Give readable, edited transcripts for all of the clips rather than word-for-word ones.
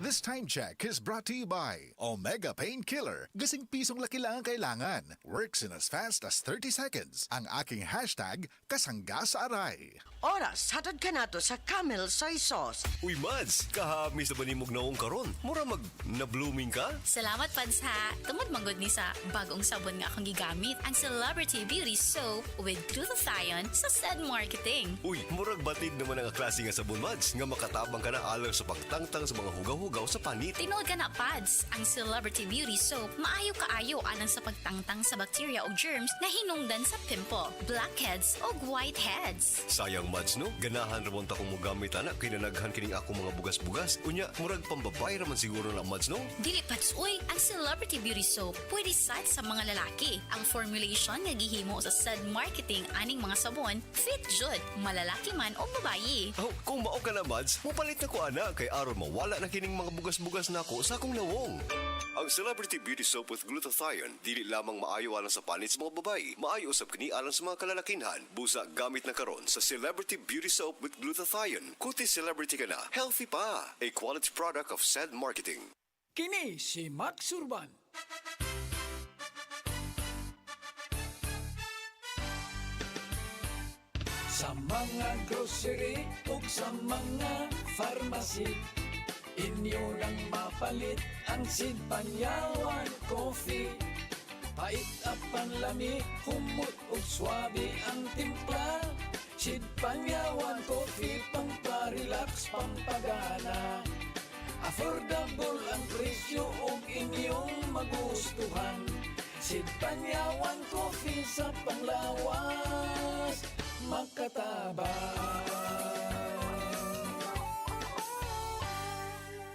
This time check is brought to you by Omega Painkiller. Gasing pisong laki lang ang kailangan. Works in as fast as 30 seconds. Ang aking hashtag, kasangga sa aray. Oras, hatod ka na to sa Camel Soy Sauce. Uy, Mads, kahami sa banimog naong karon. Mura na-blooming ka? Salamat, Pads, ha. Tungod manggod ni sa bagong sabon nga akong gigamit, ang Celebrity Beauty Soap with glutathione sa Said Marketing. Uy, murag batid naman ang klase nga sabon, Mads, nga makatabang ka na alang sa pagtangtang sa mga hugaw-hugaw sa panit. Tinood ka na, Pads, ang Celebrity Beauty Soap maayo kaayo alang sa pagtangtang sa bacteria o germs na hinungdan sa pimple, blackheads o whiteheads. Sayang, Mads, no? Ganahan ramon ta kung mogamit ana kay nanaghan kining akong mga bugas-bugas. Unya, murag pambabay raman siguro na, Mads, no? Dili, Pads, uy, ang Celebrity Beauty Soap pwede site sa mga lalaki. Ang formulation nga gihimo sa Said Marketing aning mga sabon fit jud malalaki man o babayi. Oh, kung mao ka na, Mads, mupalit na ko ana kay aron mawala na kining mga bugas-bugas nako sa akong nawong. Ang Celebrity Beauty Soap with glutathione dili lamang maayo alang sa panit sa mga babayi, maayo usab kini alang sa mga kalalakinhan. Busa gamit na karon sa Celebrity Beauty Soap with glutathione. Kuti celebrity ka na, healthy pa. A quality product of Said Marketing. Kini si Max Urban. Sa mga grocery ug sa mga pharmacy, inyo lang mapalit ang Sid Panyawan Coffee. Pait at panlami, humot ug swabe ang timpla. Sid Panyawan Coffee, pamparelax, pampagana. Affordable ang presyo ug inyong magustuhan. Sid Panyawan Coffee sa panglawas, makatabang.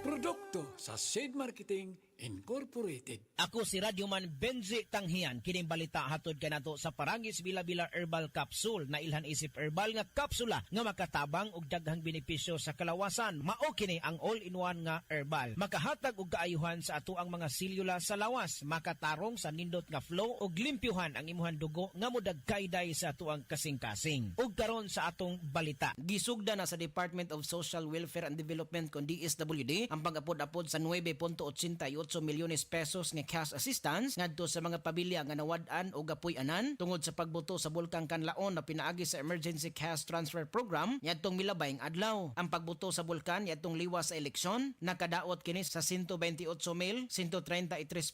Produkto sa Sid Marketing Incorporated. Ako si Radyoman Benji Tanghian. Kining balita hatod ka nato sa Paragis Bila-Bila Herbal Capsule na ilhan isip herbal nga kapsula nga makatabang og daghang benepisyo sa kalawasan. Mao kini ang all-in-one nga herbal. Makahatag og kaayuhan sa ato ang mga selula sa lawas, makatarong sa nindot nga flow og limpyuhan ang imuhang dugo nga modagkayday sa ato ang kasing-kasing. Ug karon sa atong balita, gisugda na sa Department of Social Welfare and Development kon DSWD ang pag-apod-apod sa 9.88 milyones pesos nga cash assistance ngadto sa mga pamilya nga nawad-an o gapuy-anan tungod sa pagbuto sa bulkang Kanlaon na pinaagi sa Emergency Cash Transfer Program niadtong milabayng adlaw. Ang pagbuto sa bulkan niadtong liwas sa eleksyon nakadaot kini sa 128,133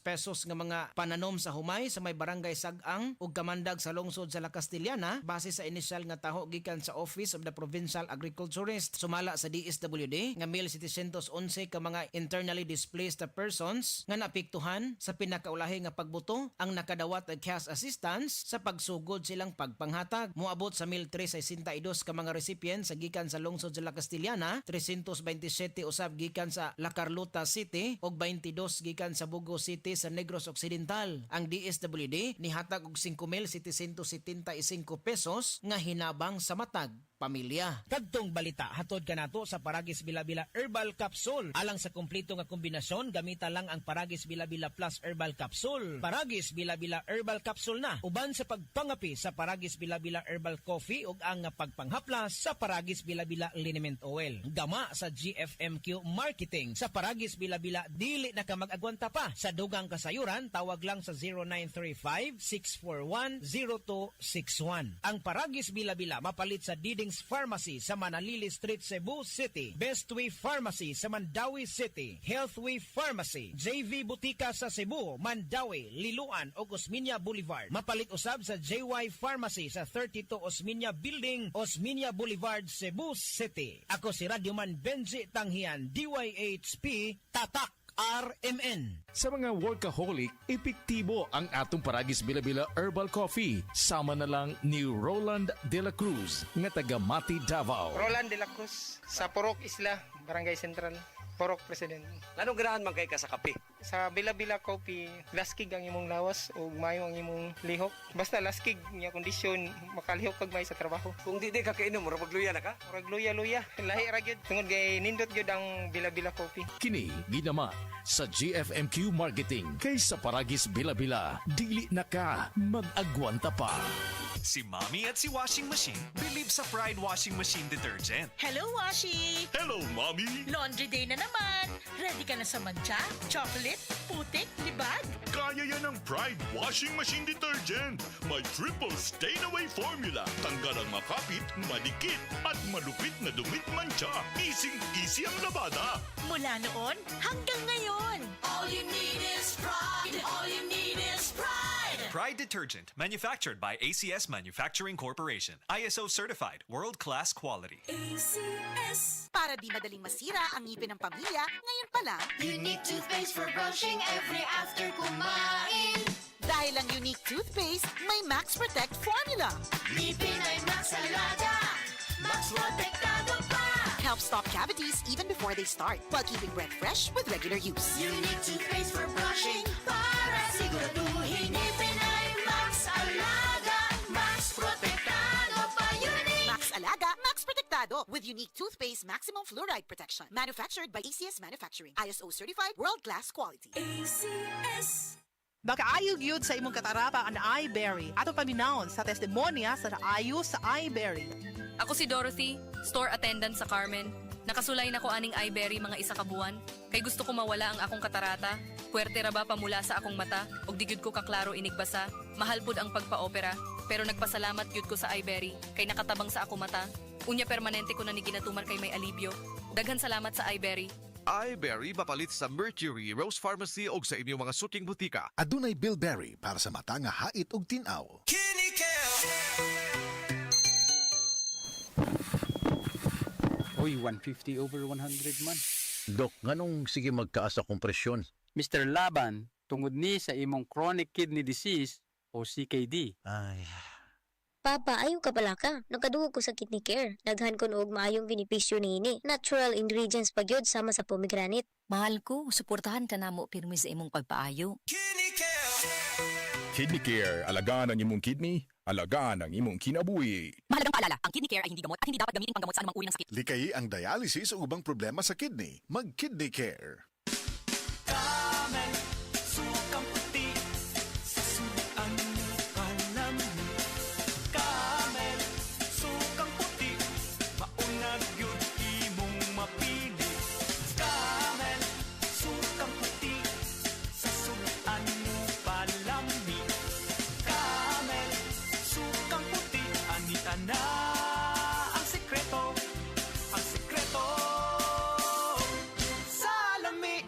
pesos nga mga pananom sa humay sa may barangay Sag-ang ug kamandag sa lungsod sa La Castellana base sa inisyal nga taho gikan sa Office of the Provincial Agriculturist. Sumala sa DSWD nga 1,711 ka mga internally displaced persons nga naapektuhan sa pinakaulahi nga pagbuto ang nakadawat og cash assistance sa pagsugod silang pagpanghatag. Moabot sa 1,362 ka mga recipients sa gikan sa lungsod sa La Castellana, 327 usab gikan sa La Carlota City ug 22 gikan sa Bugo City sa Negros Occidental. Ang DSWD nihatag og 5,775 pesos nga hinabang sa matag pamilya. Kadtong balita hatod ka nato sa Paragis Bila-Bila Herbal Capsule. Alang sa kumpleto nga kombinasyon, gamita lang ang Paragis Bila-Bila Plus Herbal Capsule. Paragis Bila-Bila Herbal Capsule na uban sa pagpangapi sa Paragis Bila-Bila Herbal Coffee ug ang pagpanghaplas sa Paragis Bila-Bila Liniment Oil. Gama sa GFMQ Marketing. Sa Paragis Bila-Bila dili na ka mag-agwanta pa. Sa dugang kasayuran tawag lang sa 0935-641-0261. Ang Paragis Bila-Bila mapalit sa Diding Pharmacy sa Manalili Street, Cebu City, Bestway Pharmacy sa Mandawi City, Healthway Pharmacy, JV Butika sa Cebu, Mandawi, Liloan o Osmeña Boulevard. Mapalit usab sa JY Pharmacy sa 32 Osmeña Building, Osmeña Boulevard, Cebu City. Ako si Radyoman Benji Tanghian, DYHP, Tatak RMN. Sa mga workaholic, epektibo ang atong Paragis Bila-Bila Herbal Coffee. Sama na lang ni Roland De La Cruz, nga taga Mati, Davao. Roland De La Cruz, sa Purok Isla, Barangay Central, Purok President. Anong ganahan man kay ka sa kape? Sa Bila-Bila Coffee, laskig ang imong lawas o mayo ang imong lihok. Basta laskig niya kondisyon, makalihok kag may sa trabaho. Kung di ka kainom, mura magluya na ka? Murag luya-luya, lahi ra gyud. Tungod kay nindot gyud ang Bila-Bila Coffee. Kini ginama sa GFMQ Marketing. Kay sa Paragis Bila-Bila, dili na ka mag-agwanta pa. Si Mommy at si Washing Machine believe sa Pride Washing Machine Detergent. Hello, Washi! Hello, Mommy! Laundry day na naman! Ready ka na sa mancha, chocolate, putik, libag? Kaya yan ng Pride Washing Machine Detergent. May triple stain-away formula. Tanggal ang makapit, madikit, at malupit na dumit mancha. Easy ang labada. Mula noon hanggang ngayon. All you need is pride. All you need is pride. Pride Detergent, manufactured by ACS Manufacturing Corporation. ISO certified, world-class quality. ACS. Para di madaling masira ang ngipin ng pamilya, ngayon pa lang. Unique toothpaste for brushing every after kumain. Dahil ang unique toothpaste, may Max Protect formula. Ngipin ay Max Alaga. Max Protectado pa. Helps stop cavities even before they start, while keeping breath fresh with regular use. Unique toothpaste for brushing para siguraduhin ngipin ay Max Alaga. Max Protectado pa. Unique. Max Alaga, Max Protectado with unique toothpaste maximum fluoride protection. Manufactured by ACS Manufacturing. ISO certified, world-class quality. ACS. Makaayog yun sa imong katarapa ang iBerry. Ato paminahon sa testimonya sa naayo sa iBerry. Ako si Dorothy, store attendant sa Carmen. Nakasulay na ko aning iBerry mga isa ka buwan. Kay gusto ko mawala ang akong katarata. Puwerte ra ba pamula sa akong mata? Og di gyud ko kaklaro inigbasa. Mahal pud ang pagpa-opera. Pero nagpasalamat gyud ko sa iBerry. Kay nakatabang sa akong mata. Unya permanente ko na ni ginatuman kay may alibyo. Daghan salamat sa iBerry. iBerry mapalit sa Mercury, Rose Pharmacy o sa inyong mga suking butika. Adunay Bilberry para sa mata nga hait ug tin-aw. Uy, 150 over 100 man. Dok, nganong sige magkaas akong presyon? Mr. Laban, tungod ni sa imong chronic kidney disease o CKD. Ay. Papa, ayaw ka pala ka. Nagkadugo ko sa kidney care. Daghan ko noog maayong benepisyo niini. Natural ingredients pa gyud sama sa pomegranate. Mahal ko, suportahan ka namo pirmi sa imong pagpaayo. Kidney Care, alagaan ang imong kidney, alagaan ang imong kinabuhi. Mahalagang paalala, ang kidney care ay hindi gamot at hindi dapat gamitin panggamot sa anumang uri ng sakit. Likayi ang dialysis o ubang problema sa kidney. Mag-Kidney Care. Camel, sukang puti, sa sudan panami. Camel, sukang puti, maunag yun imong mapili. Camel, sukang puti, sa sudan palami. Camel, sukang puti, anita na ang sekreto, ang sekreto. Salami.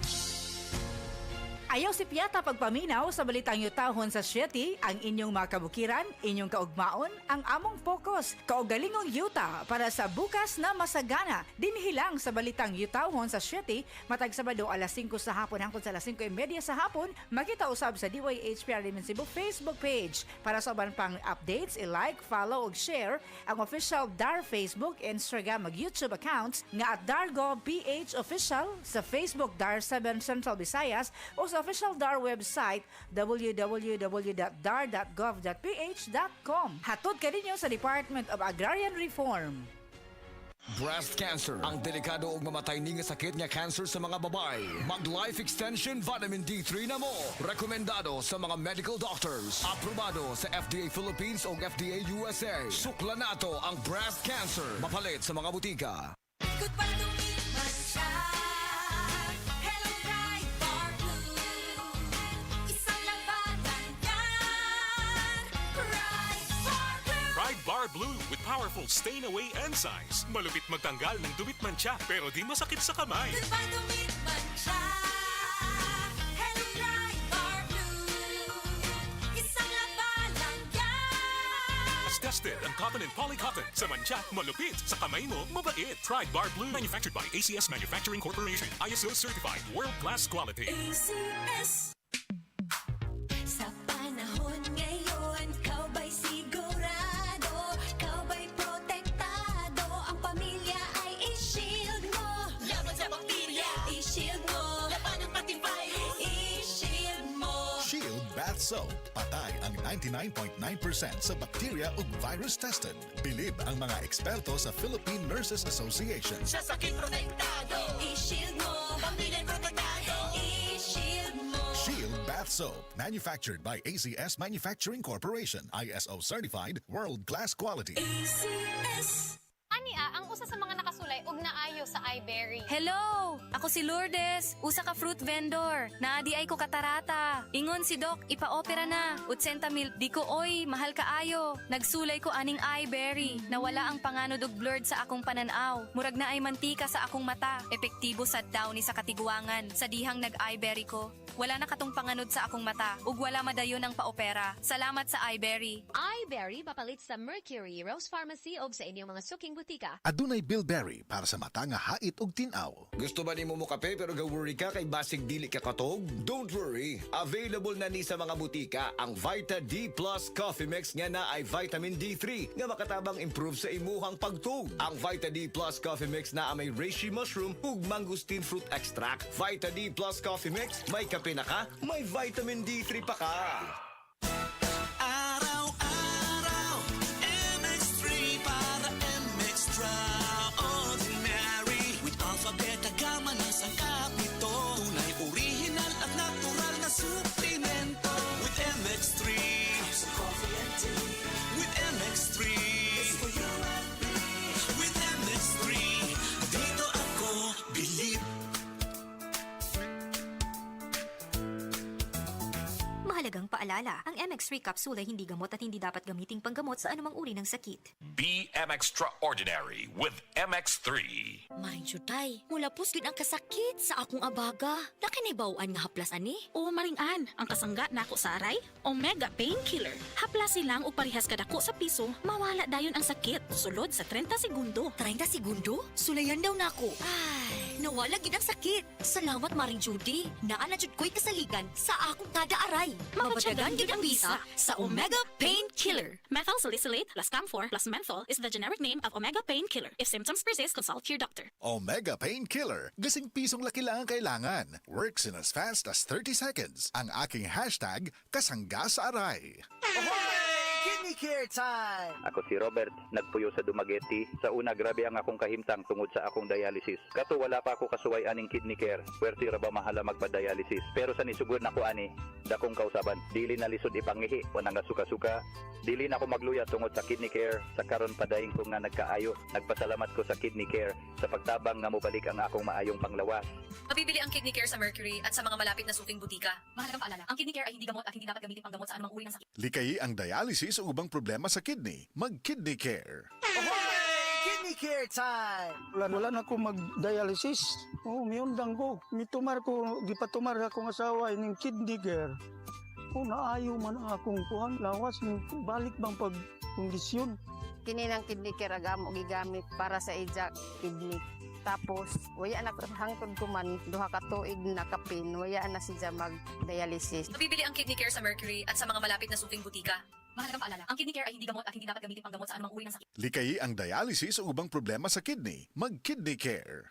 Ayaw si Piata pagpaminaw sa balitang yutahon sa Sieti, ang inyong mga kabukiran, inyong kaugmaon, ang among focus, kaugalingong yuta para sa bukas na masagana. Dinhilang sa balitang yutahon sa Sieti, matag Sabado alas 5 sa hapon hangtod sa alas 5:30 sa hapon, makita usab sa DYHPR Limen Cebu Facebook page. Para sa uban pang updates, i-like, follow ug share ang official DAR Facebook, Instagram ug YouTube accounts nga at DarGovPH Official sa Facebook DAR 7 Central Visayas o sa official DAR website www.dar.gov.ph.com. Hatod ka ninyo sa Department of Agrarian Reform. Breast cancer, ang delikado ug mamatay ni nga sakit nga cancer sa mga babae. Mag Life Extension Vitamin D3 na mo. Rekomendado sa mga medical doctors. Aprobado sa FDA Philippines o FDA USA. Sukla nato ang breast cancer. Mapalit sa mga butika. Goodbye to me, mancha. Hello, Pride Bar Blue. Isang labanan yan. Pride Bar Blue. Pride Bar Blue with powerful stain-away enzymes. Malupit magtanggal ng dumit mancha pero di masakit sa kamay. Goodbye to me, mancha. Hello, Pride Bar Blue. Isang labanan yan. As tested ang cotton and polycotton. Sa mancha, malupit. Sa kamay mo, mabait. Pride Bar Blue. Manufactured by ACS Manufacturing Corporation. ISO certified. World-class quality. ACS. Sa panahon ngayon, kau ba'y sigurado? Kau ba'y protektado? Ang pamilya ay i-shield mo. Laban sa bakterya, i-shield mo. Laban ng pati virus, i-shield mo. Shield Bath Soap. Patay ang 99.9% sa bacteria ug virus tested. Bilib ang mga eksperto sa Philippine Nurses Association. Sa sakit protektado, i-shield mo. Pamilya protektado, i-shield mo. Shield Bath Soap. Manufactured by ACS Manufacturing Corporation. ISO certified. World-class quality. ACS. Ania, ang usa sa mga nakasulay og naayo sa iBerry. Hello! Ako si Lourdes, usa ka fruit vendor. Naadi ay ko katarata. Ingon si Doc, ipa-opera na. 80,000, di ko oy, mahal kaayo. Nagsulay ko aning iBerry. Nawala ang panganod og blurred sa akong pananaw. Murag na ay mantika sa akong mata. Epektibo sa daw ni sa katiguangan. Sa dihang nag-iBerry ko. Wala na katong panganod sa akong mata. Ug wala madayon ang paopera. Salamat sa iBerry. iBerry papalit sa Mercury, Rose Pharmacy o sa inyong mga suking butika. Adunay Bilberry para sa mata nga hait ug tinaw. Gusto ba ni mo kape pero ga-worry ka kay basig dili ka katog? Don't worry. Available na ni sa mga butika ang Vita D Plus Coffee Mix nga na ay vitamin D3 nga makatabang improve sa imuhang pagtug. Ang Vita D Plus Coffee Mix na may reishi mushroom ug mangosteen fruit extract. Vita D Plus Coffee Mix, may kape na ka, may vitamin D3 pa ka. Araw-araw, MX3 para MX-Traordinary. With Alpha Beta Gamma na sa kapito. Tunay original at natural na suplemento. With MX3, sa coffee and tea. With MX3, it's for you and me. With MX3, dito ako believe. Mahalagang paalala, ang MX3 capsule ay hindi gamot at hindi dapat gamiting panggamot sa anumang uri ng sakit. Be Extraordinary with MX3. Maring jutay, mula pusgid ang kasakit sa akong abaga. Nakinibawaan nga haplas ani? O maring-an, ang kasangga nako sa aray, Omega Painkiller. Haplas silang o parihas kadako sa piso, mawala dayon ang sakit. Sulod sa 30 segundo. 30 segundo? Sulayan daw nako. Ay, nawala gid ang sakit. Salamat Maring Judy. Naa na jud ko'y kasaligan sa akong kada aray. Mapadagan gid ang bisa sa Omega Painkiller. Methyl salicylate plus camphor plus menthol is the generic name of Omega Painkiller. If symptoms persist, consult your doctor. Omega Painkiller. Gasing pisong laki lang ang kailangan. Works in as fast as 30 seconds. Ang aking hashtag, kasangga sa aray. Kidney Care Time! Ako si Robert, nagpuyo sa Dumaguete. Sa una, grabe ang akong kahimtang tungod sa akong dialysis. Kato wala pa ako kasuway aning kidney care. Pwerte ra ba mahala magpa-dialysis. Pero sa nisugod na ko ani, dakong kausaban. Dili na lisod ipangihi, wanang nga suka-suka. Dili na ako magluya tungod sa kidney care. Sa karon padaing ko nga nagkaayo. Nagpasalamat ko sa kidney care sa pagtabang nga mobalik ang akong maayong panglawas. Mabibili ang Kidney Care sa Mercury at sa mga malapit na suking butika. Mahalagang paalala, ang Kidney Care ay hindi gamot at hindi dapat gamitin panggamot sa anumang uri ng sakit. Likayi ang dialysis o ubang problema sa kidney. Mag-Kidney Care. Kidney Care Time! Wala na ako mag-dialysis. Miundang ko. Mitumar ko, gipatumar akong asawa ining kidney care. Naayo man ang akong kuhan. Lawas, balik bang pag-kondisyon. Kini ng kidney care agam o gigamit para sa ija kidney. Tapos, waya na hangtod ko man, duha ka tuig na kapin, waya na siya mag-dialysis. Mabibili ang Kidney Care sa Mercury at sa mga malapit na suking butika. Mahalagang paalala, ang Kidney Care ay hindi gamot at hindi dapat gamitin panggamot sa anumang uri ng sakit. Likayi ang dialysis o ubang problema sa kidney. Mag-Kidney Care.